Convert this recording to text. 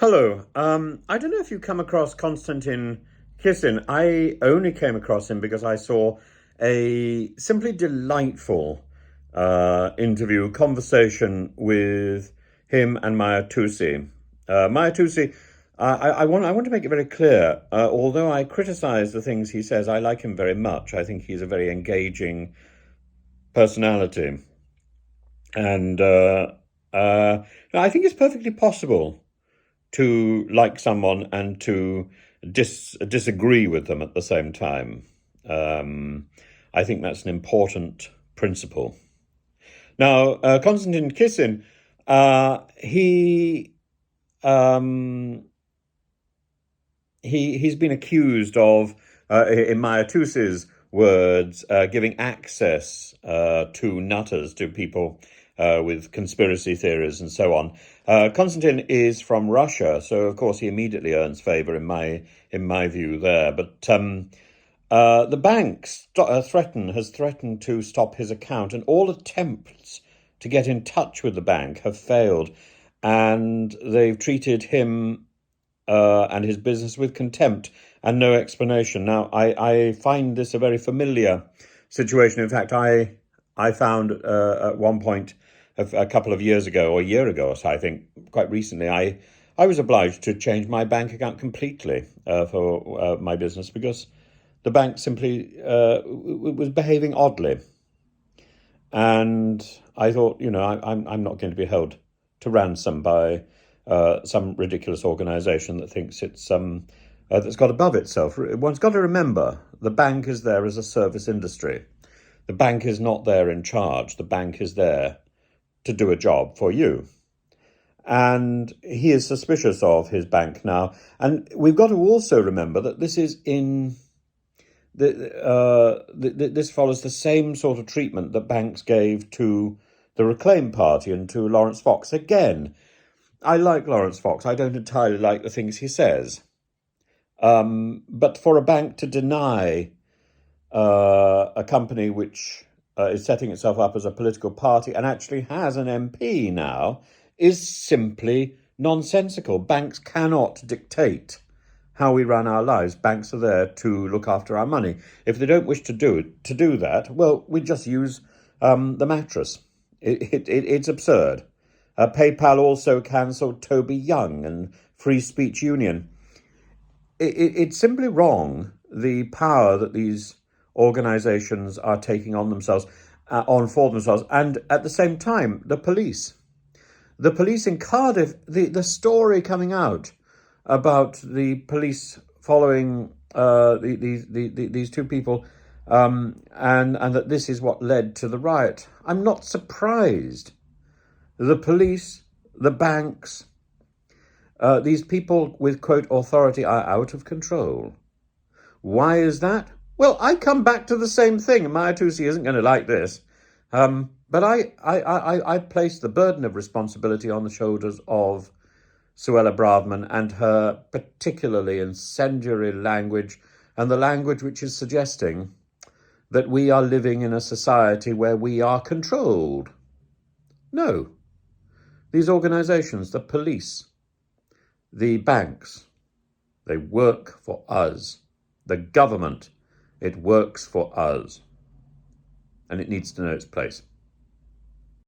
Hello. I don't know if you come across Konstantin Kisin. I only came across him because I saw a simply delightful conversation with him and Maya Tusi. Maya Tusi, I want to make it very clear. Although I criticize the things he says, I like him very much. I think he's a very engaging personality, and I think it's perfectly possible to like someone and to disagree with them at the same time. Um, I think that's an important principle. Now, Konstantin Kisin, he um, he's been accused of, in Maya Tusi's words, giving access to nutters, to people with conspiracy theories and so on. Konstantin is from Russia, so of course he immediately earns favour in my view there. But the bank has threatened to stop his account, and all attempts to get in touch with the bank have failed, and they've treated him and his business with contempt and no explanation. Now, I find this a very familiar situation. In fact, I found at one point a couple of years ago, or a year ago, or so, I think, quite recently, I was obliged to change my bank account completely for my business because the bank simply was behaving oddly. And I thought, I'm not going to be held to ransom by some ridiculous organisation that thinks that's got above itself. One's got to remember the bank is there as a service industry. The bank is not there in charge. The bank is there to do a job for you. And he is suspicious of his bank now. And we've got to also remember that this is this follows the same sort of treatment that banks gave to the Reclaim Party and to Lawrence Fox. Again, I like Lawrence Fox. I don't entirely like the things he says. But for a bank to deny a company which is setting itself up as a political party and actually has an MP now is simply nonsensical. Banks cannot dictate how we run our lives. Banks are there to look after our money. If they don't wish to do that, well, we just use the mattress. It's absurd. PayPal also cancelled Toby Young and Free Speech Union. It's simply wrong, the power that these organisations are taking on themselves, for themselves, and at the same time, the police. The police in Cardiff, the story coming out about the police following these two people, and that this is what led to the riot. I'm not surprised. The police, the banks, these people with, quote, authority are out of control. Why is that? Well, I come back to the same thing, and Maya Tusi isn't going to like this. But I place the burden of responsibility on the shoulders of Suella Braverman and her particularly incendiary language, and the language which is suggesting that we are living in a society where we are controlled. No. These organisations, the police, the banks, they work for us. The government, it works for us. And it needs to know its place.